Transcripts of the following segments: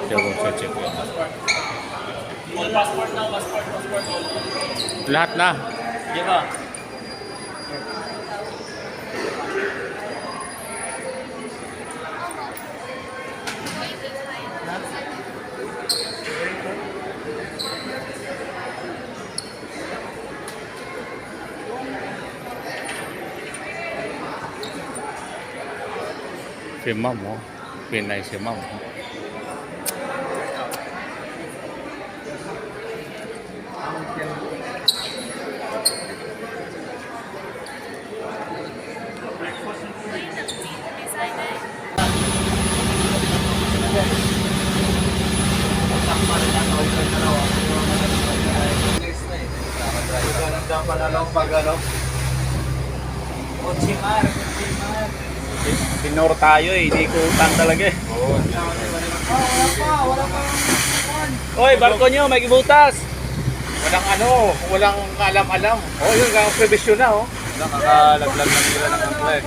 Yung check ko. Passport na, passport. Lahat na. Di ba? Si ma'am, oh. Pinay si ma'am. Ochimar. Pinor tayo eh, hindi ko utang talaga eh. Wala pa. Oy, barko nyo, may gibutas. Walang alam-alam. Oh, yun, prevision na oh. Nakakalaglag na nila ng complete.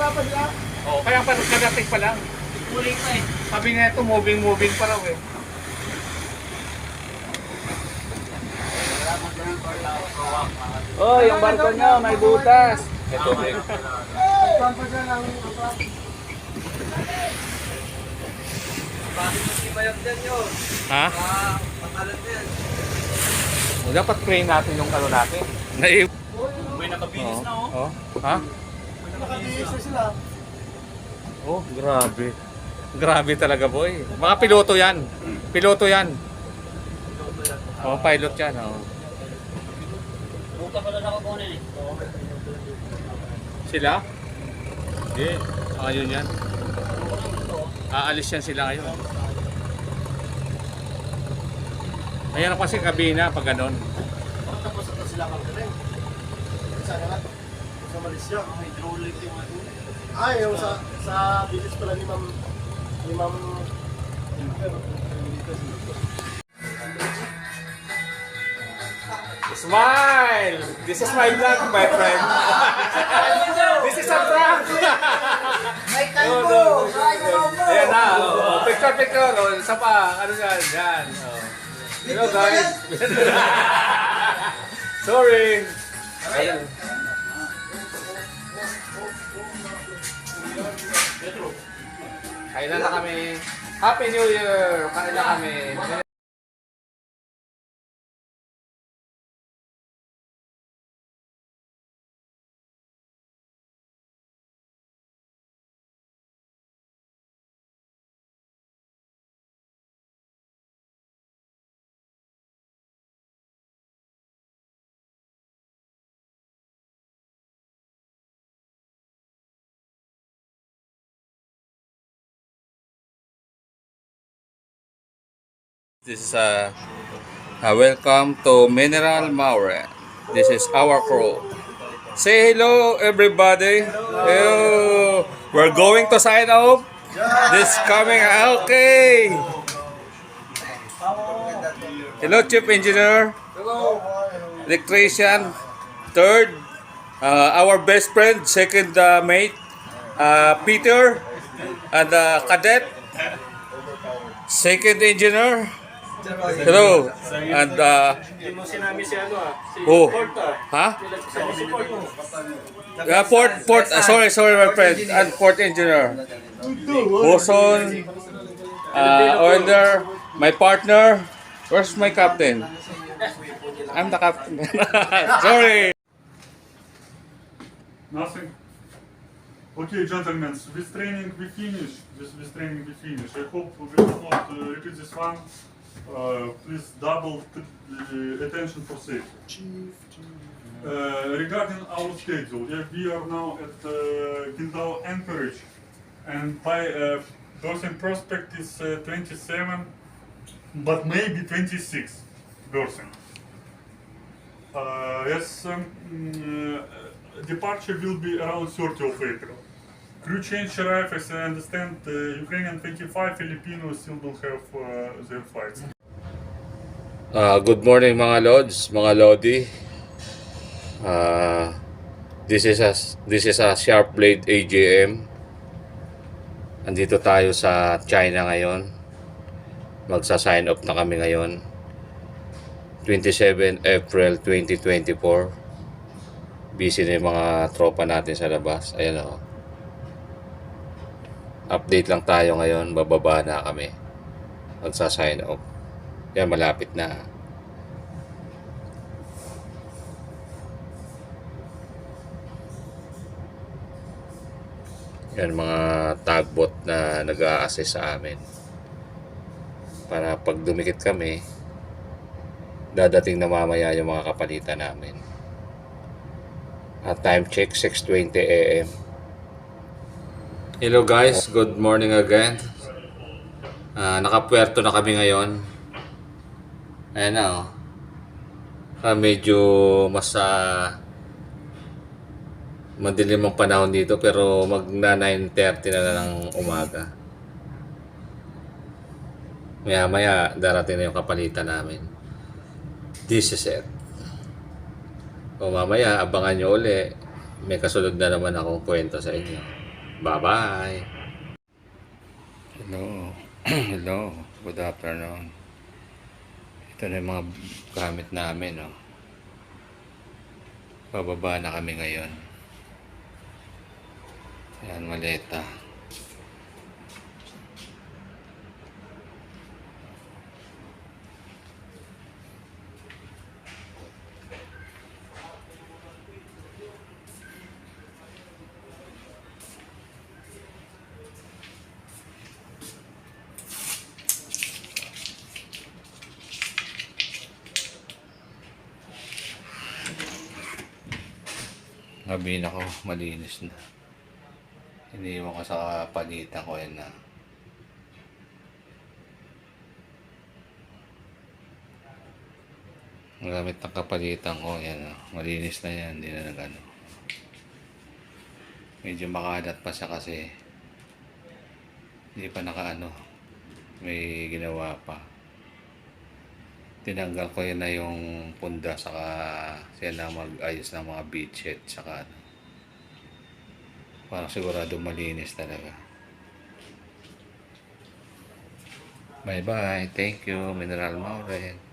Oh, kaya pa kadating pa lang. Kuling pa eh. Sabi nga ito, moving pa raw eh. Oh, yung barko nyo, may butas. Ito eh. Ha? Dapat pray natin yung ano natin. May nakabinis na oh. Oh. Ha? Oh, grabe. Grabe talaga, boy. Mga piloto yan. Piloto yan. Oh, pilot yan. Oh. Buka pala nakakunin eh. Sila? Hindi. Ayun yan. Aalis yan sila ngayon. Ayan kasi kabina pag ganon. Tapos ito sila kagaling. Sana nga. Sa Malaysia. Hydraulic yung ano. Ay, yung sa bilis pala ni Ma'am Smile! This is my vlog, my friend. This is a prank. May kalbo! Ayan na. Oh. Picture. Oh. Isa pa. Ano yan? Yan. Oh. Hello guys. Sorry. Ayan. Kailan na kami. Happy New Year! Kailan na kami. This is a welcome to Mineral Maure. This is our crew. Say hello, everybody. Hello. We're going to sign off. This coming. Okay. Hello, Chief Engineer. Hello! Electrician. Third. Our best friend. Second mate. Peter. And cadet. Second engineer. Hello. And Hindi mo sinami si ano ah. Si oh. Port ah. Ha? Si Port mo. Port. Sorry, my friend. And port engineer. Boson. Oiler. My partner. Where's my captain? I'm the captain. Sorry. Nothing. Okay, gentlemen, with training we finish. I hope we will not repeat this one. Please double attention for safety. Regarding our schedule, we are now at Qingdao Anchorage, and by berthing prospect is 27, but maybe 26 berthing. Yes, departure will be around 30 of April. Crew change arrive, as I understand, Ukrainian 25, Filipino still don't have their flights. Good morning mga Lods, mga Lodi. This is a Sharp Blade AGM. Andito tayo sa China ngayon. magsa-sign off na kami ngayon. 27 April 2024. Busy na yung mga tropa natin sa labas. Ayan o. Update lang tayo ngayon. Bababa na kami. Magsa-sign off. Yan, malapit na. Yan, mga tugboat na nag-a-assist sa amin. Para pag dumikit kami, dadating na mamaya yung mga kapalitan namin. At time check, 6:20 AM. Hello guys, good morning again. Nakapuerto na kami ngayon. Ayan na oh. Medyo mas madilim ang panahon dito, pero magna 9:30 na ng umaga. Maya maya darating na yung kapalitan namin. This is it. O mamaya abangan nyo uli. May kasunod na naman akong kwento sa inyo. Bye bye. Hello. Hello. Good afternoon. Ito na yung mga gamit namin. Oh. Bababa na kami ngayon. Ayan, maleta. Sabihin ako, malinis na. Iniiwan ko sa palitan ko yan na. Ang gamit ng kapalitan ko, yan. Malinis na yan, hindi na nagano. Medyo makalat pa siya kasi hindi pa nakaano. May ginawa pa. Tinanggal ko yun na yung punda, saka siya na mag-ayos ng mga bedsheet, saka ano. Parang sigurado malinis talaga. Bye bye. Thank you, Mineral Mauren.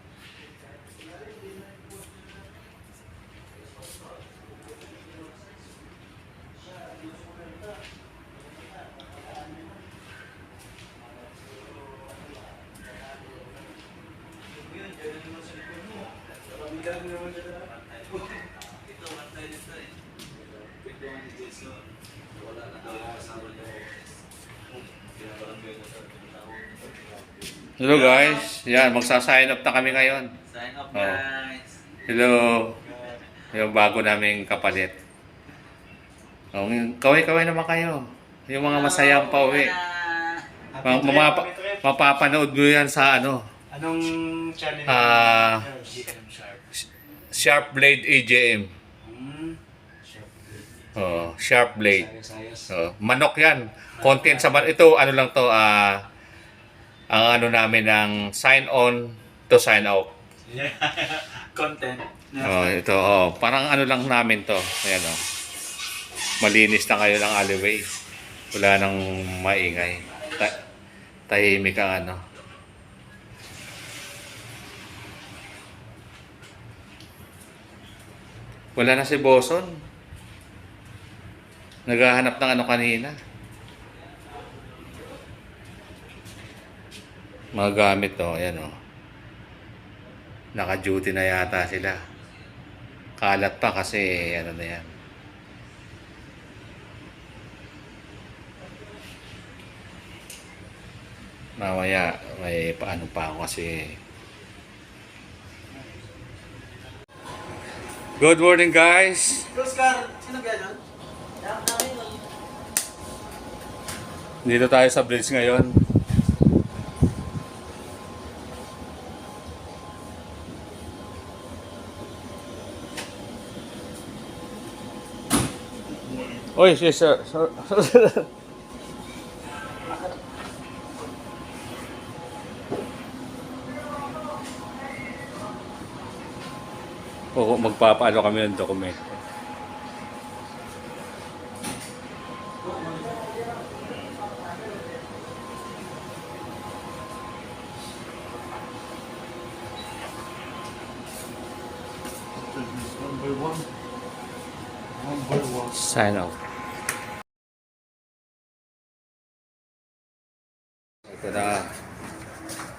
Hello guys, yan, magsa-sign up na kami ngayon. Sign up Oh. guys. Hello, yung bago naming kapalit. Oh, kaway-kaway naman kayo. Yung mga masayang pauwi. Mapapanood mo yan sa ano? Anong channel? Sharp Blade AJM. Oh, Sharp Blade. Oh, manok yan. Content sa ito, ano lang to, ang ano namin ng sign on to sign out. Content. Oh, ito, oh, parang ano lang namin to. Ayan oh. Malinis na kayo ng alleyway. Wala nang maingay. Tahimik ang ano. Wala na si Boson. Naghahanap ng ano kanina. Mga gamit to, ayan o. Naka-duty na yata sila. Kalat pa kasi ano na yan. Mamaya may paano pa ako kasi. Good morning guys. Oscar, sino kaya doon? Dito tayo sa bridge ngayon. Oy, yes sir. O magpapaano kami ng dokumento. One by one. Sign off. Ito na.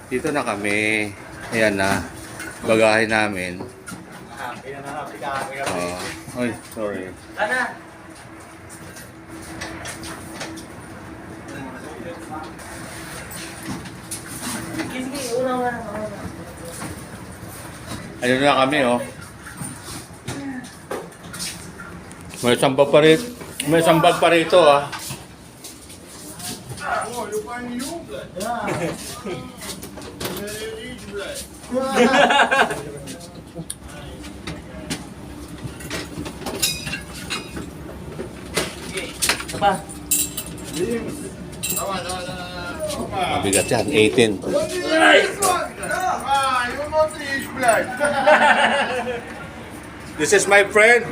Dito na kami. Ayan na. Bagahe namin. Happy na happy ka. Ay, sorry. Sana. Sige, una. Ayun na kami, oh. May isang bag pa rito. May isang bag pa rito, ah. Oh, you find new blood? Pa. Mabigat yan, 18. This is my friend.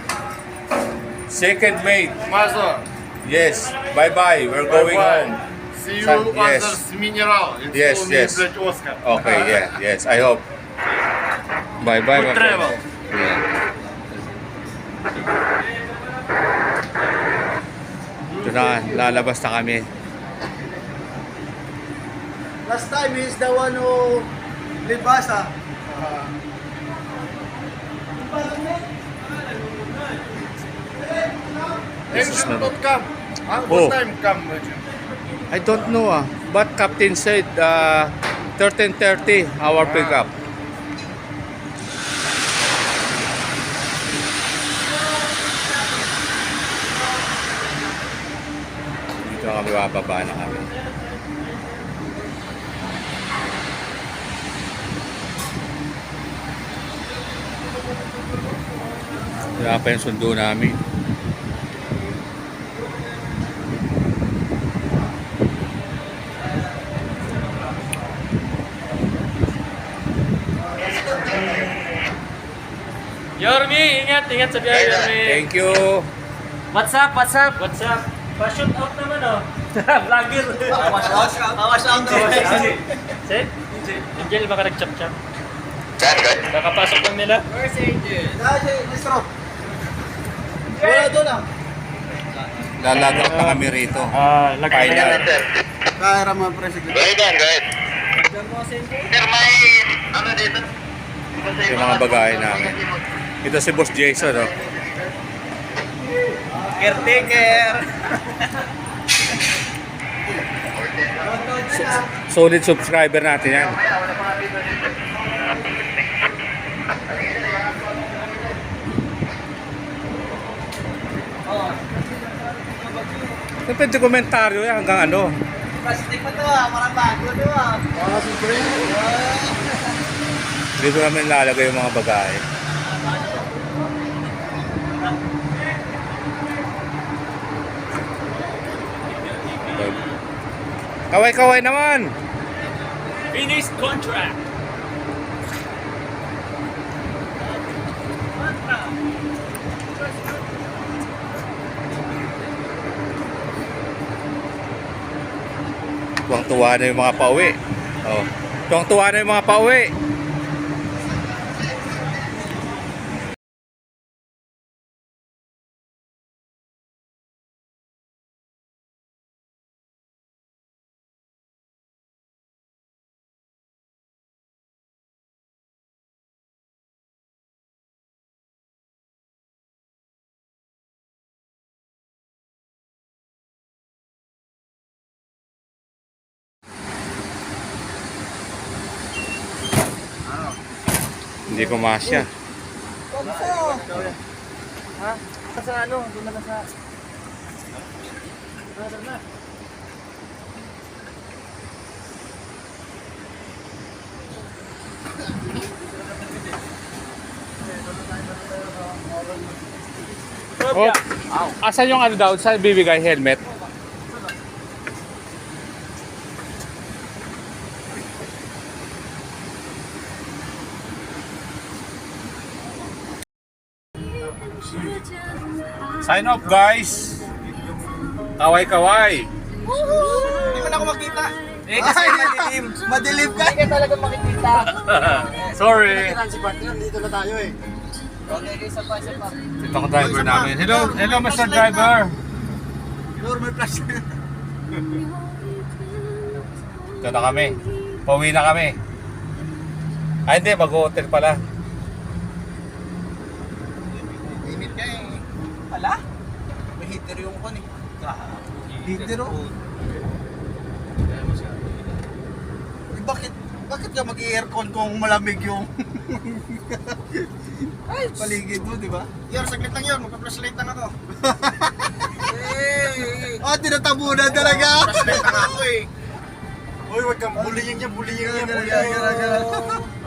Second mate. Master, Yes. Bye-bye. We're going home. see you Son- yes. others mineral. It's Yes, only yes. блядь, Oscar. Okay, yeah. Yes, I hope. Bye-bye. Good my friend. travel. Yeah. Ito na, lalabas na kami. Last time is the one who libasa. This is Engine not- not come. Huh? Oh. What time come engine? I don't know, ah. But Captain said 13:30 our pickup. Dito kami bababa na kami. Wala pa yung sundo namin. Yormi, ingat sa biyahe, Yormi. Thank you. What's up? What's up? Pa-shoot out naman, oh. Vlogger. Awas lang daw. Sir? Angel, baka nag-chop-chop. Kakapasok lang nila. Where's Angel? Distro. Wala doon ah. Lalagak na kami rito. Lagay Final. Kaya mga president. Yung mga bagahe namin. Ito si Boss Jason, oh. Caretaker. Solid subscriber natin yan. Siyempre, komentaryo yan hanggang ano. Plastic pa to ah. Parang bago to ah. Dito namin lalagay yung mga bagahe. Kaway-kaway naman! Finished contract. Tuwang-tuwa na yung mga pauwi. Oh. Tuwang-tuwa na yung mga pauwi. Hindi ko masya. Ha? Sa ano? Doon na sa... Oh, asan yung ano daw sa bibigay helmet? Sign off, guys. Kaway-kaway. Hindi mo na ako makita. Eh kasi madilim. Madilim ka. Hindi ka talaga makikita. Sorry. Si partner, dito na tayo eh. Ito ang driver namin. Hello, hello Mr. Driver. Normal plastic. Ito na kami. Pauwi na kami. Ay hindi, mag-hotel pala. Init ka eh. Ala? May heater yung kon eh. Heater oh. Eh, bakit ka mag-aircon kung malamig yung ay, paligid mo, di ba? Yor, saglit lang yun. Magpa-flashlight lang ako. Oh, tinatabunan talaga! Flashlight lang ako eh. Uy, wag kang bullying niya, Gara.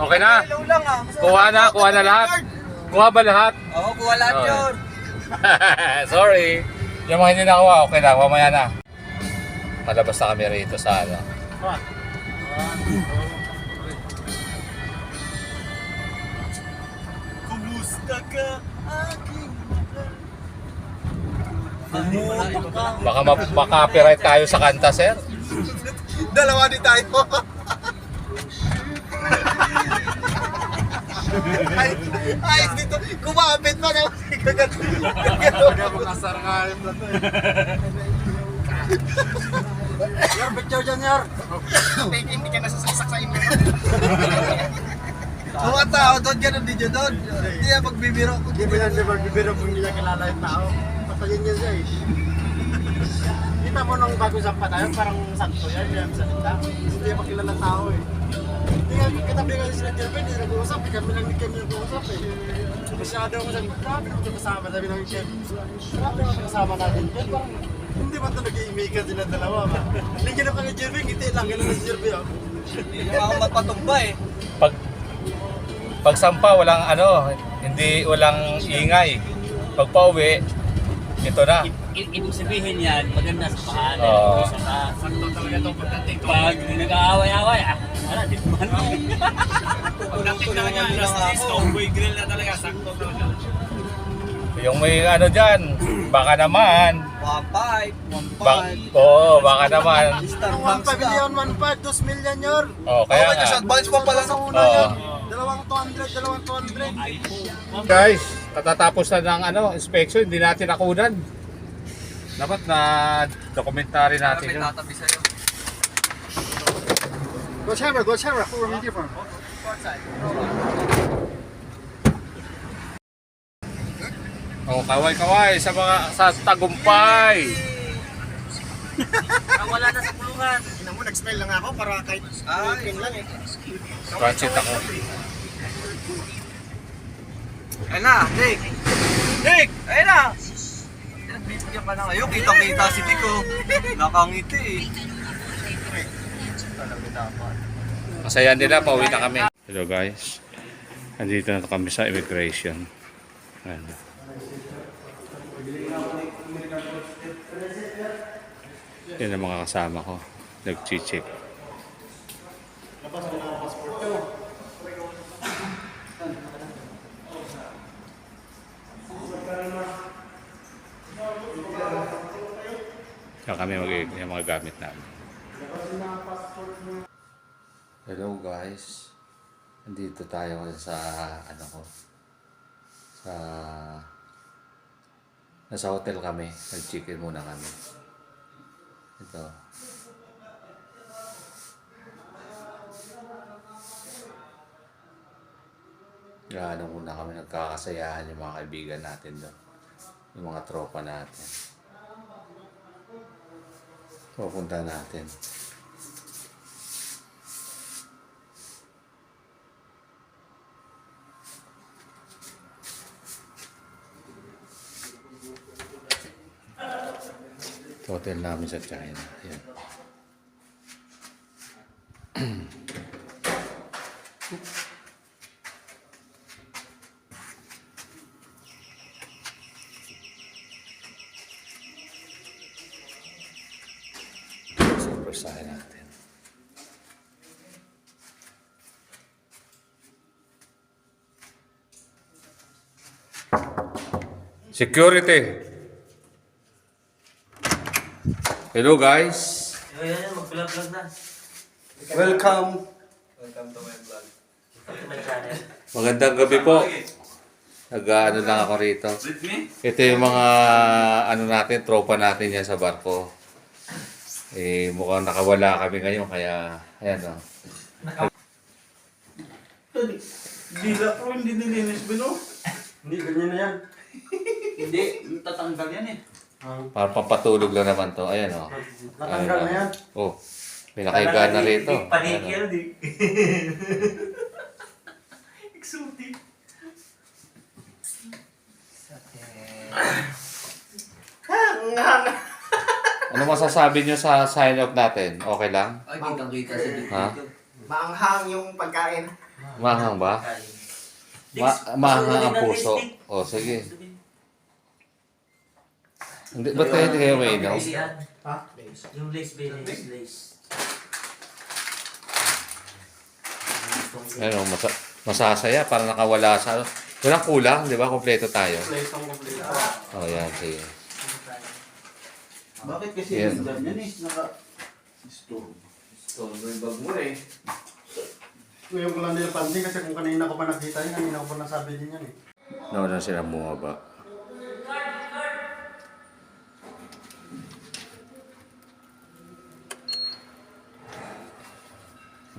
Okay na? Hello lang ah. Kuha na lahat. Kuha ba lahat? Oo, kuha lahat Okay. yun. Sorry. Yung mga hindi nakuha, okay na. Mamaya na. Malabas na kami rito sa ano. Kumusta ka, aking Baka maka-copyright tayo sa kanta, sir. Dalawa din tayo. ay, dito, kumapit pa na. Makasar nga yung plato eh. Yor, picture dyan, Yor. Hindi ka nasasaksak sa inyo. Mga tao doon, ganun din yun doon. Hindi na magbibiro. Hindi ba yan siya magbibiro kung hindi niya kilala yung tao? Patayin niya siya eh. Kita mo nung bago sampa tayo, parang santo yan, yung salita. Hindi niya makilala tao eh. Hindi nga, katabi nga sila Jeremy, hindi nag-uusap, eh. Kami lang ni Kem yung nag-uusap eh. Masyado ako sabi, grabe naman ito kasama, sabi ng Kem. Grabe naman ito kasama natin. Kem, parang hindi ba ito nag-iimikan sila dalawa ba? Lingin na pa kay Jeremy, ngiti lang, gano'n na si Jeremy ah. Yung ako mapatumba eh. Pag sampa, walang walang ingay. Pag pauwi, ito na. Ibig sabihin yan, maganda sa pangalan. Oo. Sakto talaga itong pagdating. Pag nag-aaway-aaway, wala, di ba? Pagdating talaga, last days, cowboy grill na talaga, sakto talaga. Yung may dyan, baka naman. 1.5, 1.5. Oo, baka naman. Ang 1 million, 1.5, 2 million yun. Oh, kaya Okay, nga. kasi advance pa pala sa una Oo. yan. Dalawang 200. Guys, katatapos na ng inspection, hindi natin nakunan. Dapat na dokumentary natin yun. Tatabi sa'yo. Go camera, who are we different? Oh, kaway-kaway sa tagumpay. Wala na sa kulungan. Ina mo, nag-smile lang ako para kahit open lang eh. Transit ako. Ayun na, Dick! Dick! Ayun na! Bibigyan ka na ngayon, kitang-kita si Dick oh. Nakangiti eh. Masaya nila, pauwi na kami. Hello guys. Andito na kami sa immigration. Ayan. Yan ang mga kasama ko. Nag-check. Kaya kami yung mga gamit namin. Hello guys. Nandito tayo sa nasa hotel kami. Nag-check-in muna kami. Ito. Gaano muna kami nagkakasayahan yung mga kaibigan natin doon. Yung mga tropa natin. Pupunta natin. Hotel namin sa China. Yan. Surpresahin natin. Security. Hello guys. Ayan, mag-vlog na. Welcome. My channel. Magandang gabi po. Nag-ano lang ako rito. With me? Ito yung mga ano natin, tropa natin yan sa barko. Eh, mukhang nakawala kami ngayon, kaya, ayan o. Dila ko, hindi nilinis bino. Hindi, ganyan na yan. Hindi, tatanggal yan eh. Parang pampatulog lang naman to. Ayan o. Natanggal na yan. Oh, may nakahiga na rito. Panikil, Ayan, di. Exotic. Ano masasabi nyo sa sign-off natin? Okay lang? Ay, kitang-kita sa dito. Ha? Maanghang yung pagkain. Mahang ba? Mahang ang puso. O, sige. Hindi, ba't kayo hindi kayo may inom? Ha? Yung lace ba yung lace? Ano, masasaya, parang nakawala sa... Walang kulang, di ba? Kompleto tayo. Place ang kompleto. O, yan, sige. Bakit kasi Yes. ganyan eh? Naka-store. Store yung bag mo eh. Ngayon ko lang din napansin kasi kung kanina ko pa nakita yun, kanina ko pa nasabi din yan eh. Nauna sila bumaba.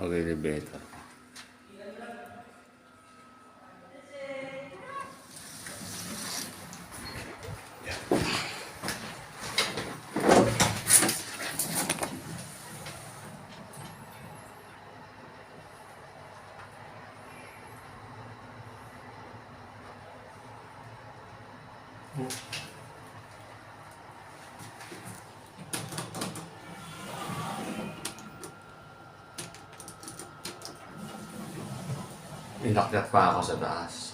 Okay, elevator. Inakyat pa ako sa taas.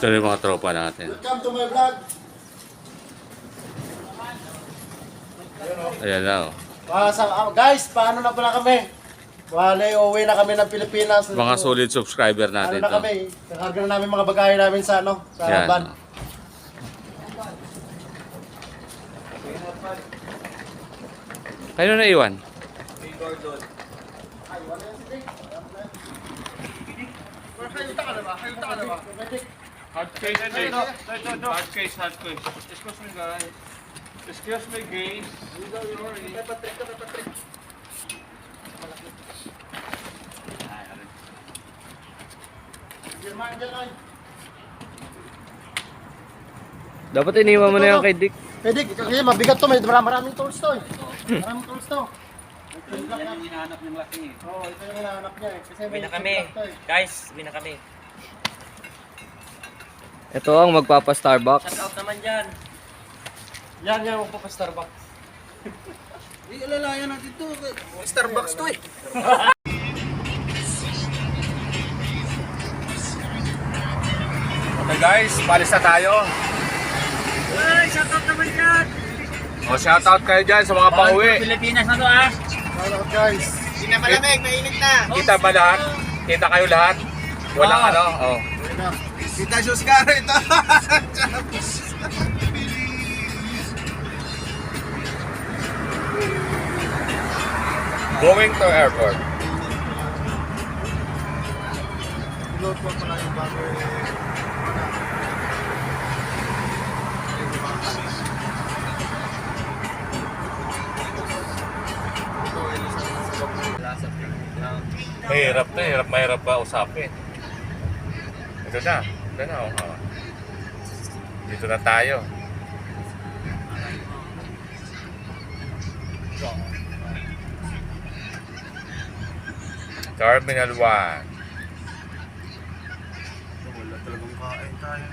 Ito na yung mga tropa natin. Welcome to my vlog. Ayan na oh. Guys, paano na pala kami? Wale, uwi na kami ng Pilipinas. Mga solid subscriber Ano natin na to. kami? Nakakarga na namin mga bagahe namin sa ano? Sa Yan. van. Kayo na iwan? Hard case, hard case, hard case. Excuse me, guys. Excuse me, guys. Dapat iniwan mo na yan kay Dick. Pwede, kasi mabigat to. May maraming tools to eh. Maraming tools to. Yan ang hinahanap ng laki eh. Oo, ito yung hinahanap niya eh. Kasi Uwi may na kami. ziplock to eh. Guys, uwi na kami. Ito ang magpapa-Starbucks. Shout out naman dyan. Yan, yan, magpapa-Starbucks. Alalayan natin to. Starbucks to eh. Okay guys, palis na tayo. Ay, shout out naman dyan. O, shoutout kayo dyan sa mga pauwi. Pilipinas na to ah. Shoutout guys. Hindi na malamig, mainit na. Kita ba lahat? Kita kayo lahat? Walang ano? Oh. Uwi na. Kita Diyos ka ito. Going to airport. Load ko pala yung bago. Mahirap ba usapin? Ito na, oh. Dito na tayo. Terminal 1. Wala talagang kain tayo.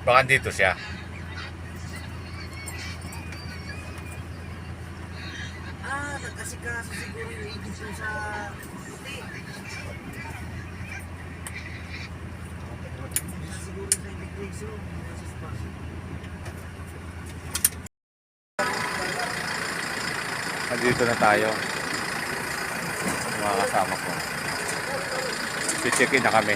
Baka dito siya. nagkasikaso siguro yung agent dun sa puti. Siguro sa immigration. Nandito na tayo. Mga kasama ko. Check-in na kami.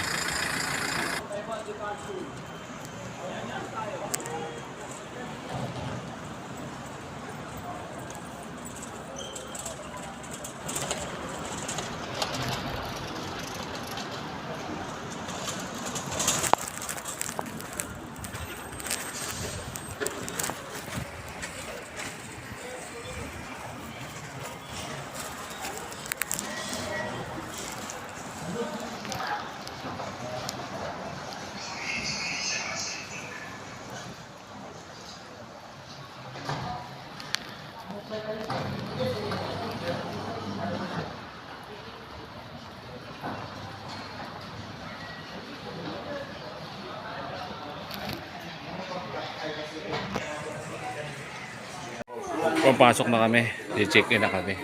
Papasok na kami. I-check-in na kami.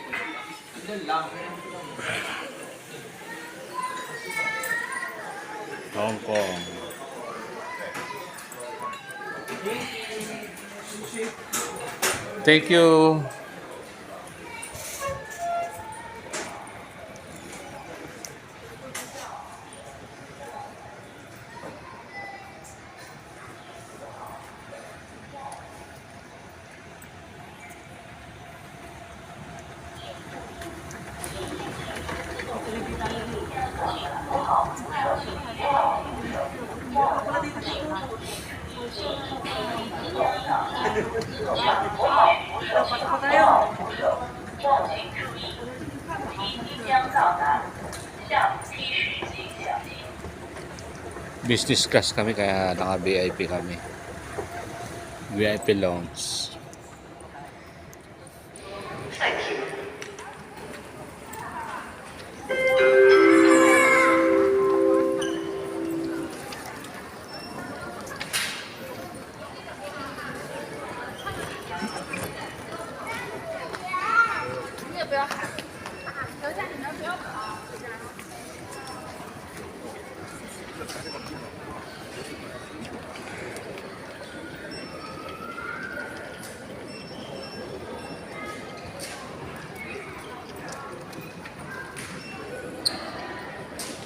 Hong Kong. Thank you. Business class kami kaya naka VIP kami. VIP lounge.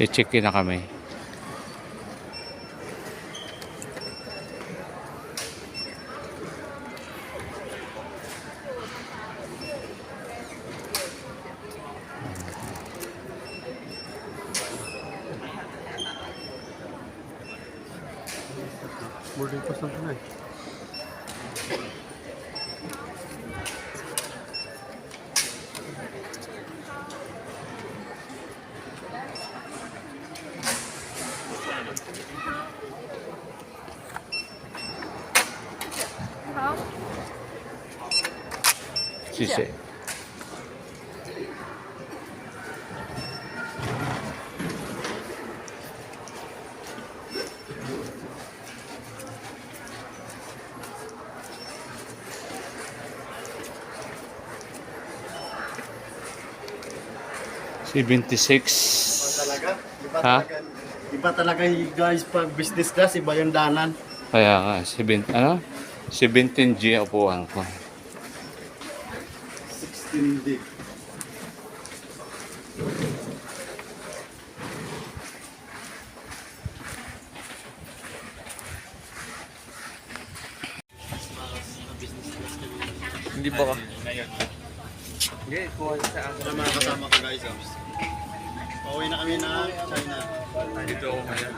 I-check-in na kami. Boarding pass na ito na eh. Sisi. Talaga? Iba Ha? talaga. Iba talaga yung guys pag business class, iba yung danan. Kaya nga, 17G upuan ko. 16D. Hindi ba ka? Hindi, kuha sa akin. Mga kasama ko guys. Pauwi na kami na China. Dito ako ngayon.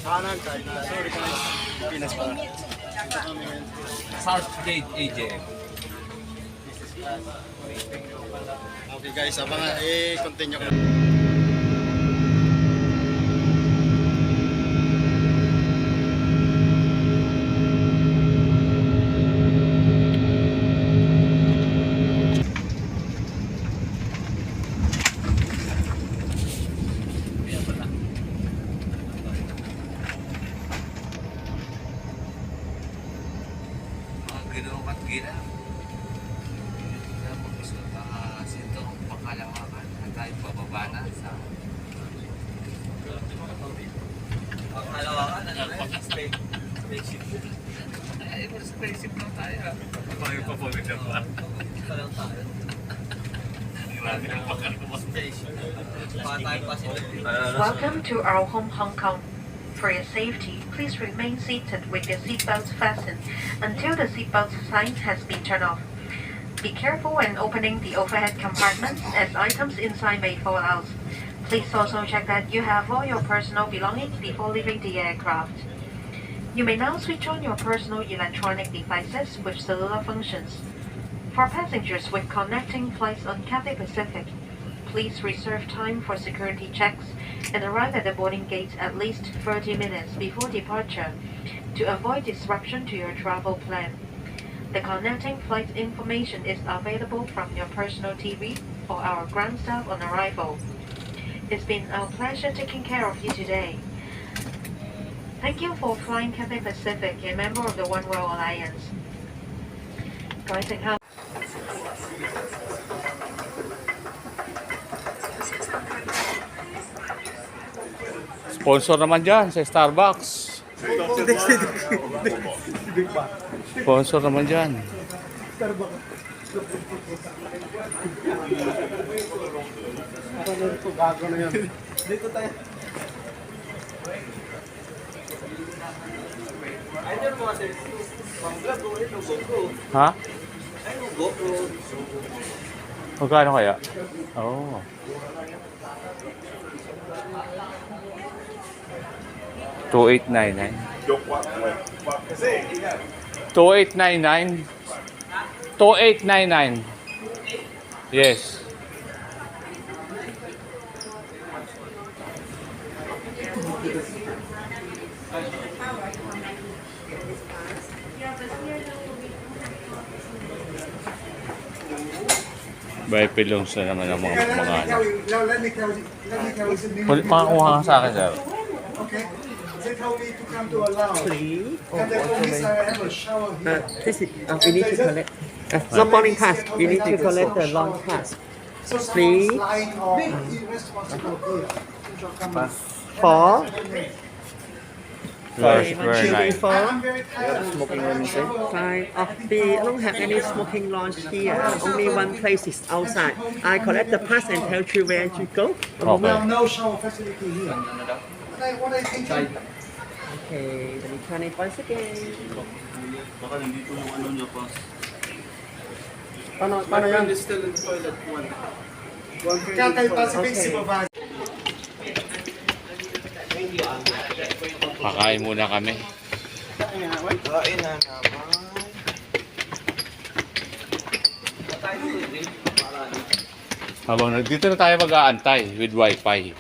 Kanan, China. Sorry guys. Pinas pala. Dito kami ngayon. Southgate AJM. Okay guys, abangan. Continue ko. Mga ginawa at gina. Naisip lang tayo. Bakit pa po ganyan ba? Parang tayo. Patay pa sila. Welcome to our home, Hong Kong. For your safety, please remain seated with your seatbelts fastened until the seatbelt sign has been turned off. Be careful when opening the overhead compartments as items inside may fall out. Please also check that you have all your personal belongings before leaving the aircraft. You may now switch on your personal electronic devices with cellular functions. For passengers with connecting flights on Cathay Pacific, please reserve time for security checks and arrive at the boarding gate at least 30 minutes before departure to avoid disruption to your travel plan. The connecting flight information is available from your personal TV or our ground staff on arrival. It's been our pleasure taking care of you today. Thank you for flying Cathay Pacific, a member of the One World Alliance. 各位乘客。 Sponsor naman dyan sa Starbucks. Sponsor naman dyan. Gago na yan. Dito tayo. Ayun mo kasi. Pang-vlog ko rin, GoPro. Ha? Ayun, GoPro. Magkano kaya? Oo. Oh. $2899. $2899. $2899. Yes. By pilons na naman ang mga ano. Let me tell you something. Makakuha ka sa akin, sir. Okay. They told me to come to a lounge. And they told me I have a shower here. This is, we need to collect. No boarding pass. We need to collect the long pass. So Three. someone's lying off. Irresponsible here. Four. Very, very nice. Four. I'm very tired. Smoking room is it? Five. We don't have any smoking lounge here. Only one place is outside. I collect the pass and tell you where to go. Well, Okay. no shower facility here. What I think. Okay, let me turn it once again. Baka nandito yung ano niya pa. Paano yan? Still in the toilet. Cathay Pacific Okay. supervisor. Kakain muna kami. Kain na naman. Habang dito na tayo mag-aantay with wifi.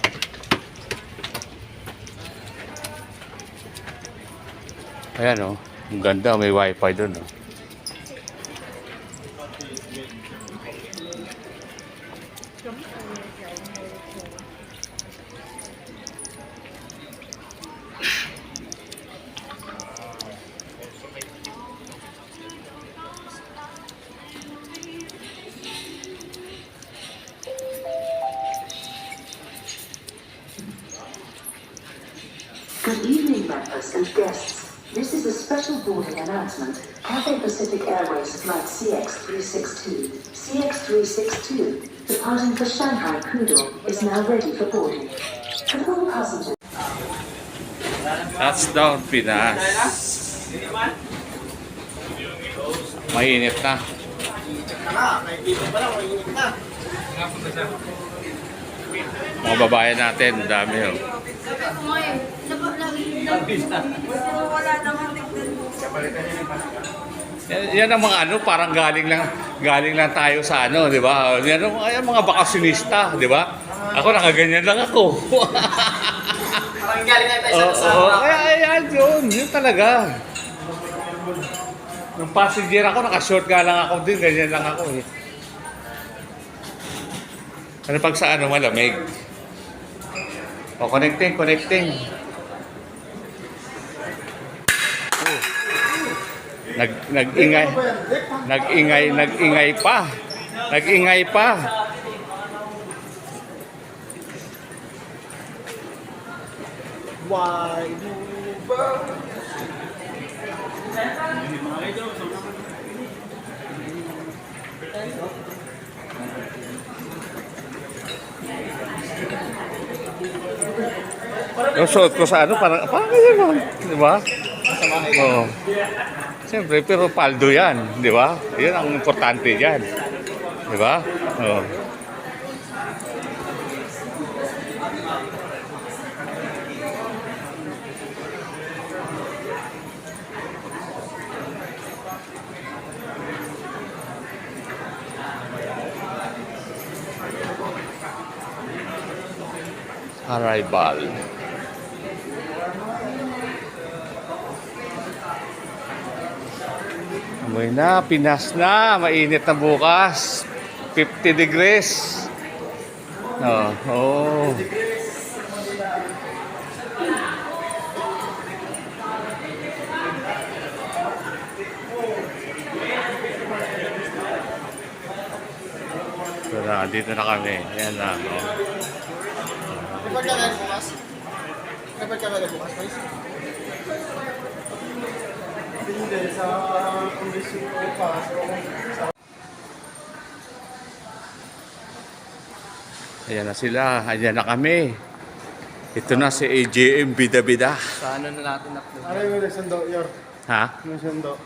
Ayan oh, ang ganda, may wifi doon oh. Good evening, members and guests. This is a special boarding announcement. Cathay Pacific Airways flight CX362, CX362, departing for Shanghai Pudong, is now ready for boarding. For all passengers. Touchdown Pinas. Mainit na. Mga babae natin, dami oh. Yan ang mga ano, parang galing lang tayo sa ano, di ba? Yan ang mga bakasyonista, di ba? Ako nakaganyan lang ako. Parang galing na tayo Oo, ayan yun talaga. Nung passenger ako, nakashort nga lang ako din, ganyan lang ako eh. Ano pag sa ano, malamig. O, connecting. Nag-ingay pa. Why move? Yung suot ko sa ano, parang yun, di ba? Oo. Siyempre, pero paldo yan, di ba? Yan ang importante dyan. Di ba? Oo. Arrival. Amoy na, Pinas na. Mainit na bukas. 50 degrees. Oh. Pero dito na kami. Ayan na. Oh. Report ka na bukas? Report ka na bukas, guys? Hindi, sa condition ko pa. Ayan na sila. Ayan na kami. Ito na si AJM Bida-Bida. Sa ano na natin upload? Ano yung nagsundo, Yor? Ha? Nagsundo.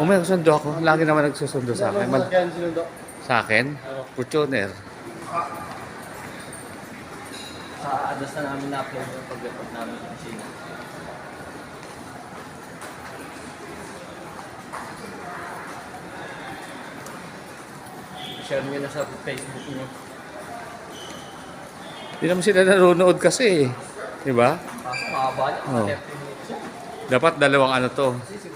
May sundo ako. Lagi naman nagsusundo sa akin. Ano yung sinundo? Sa akin? Fortuner. Sa address na namin na-upload yung pag-report namin sa kusina. Share nyo na sa Facebook nyo. Hindi naman sila nanonood kasi. Di ba? Kaso mahaba niya. Oh. Dapat dalawang ano to. Kasi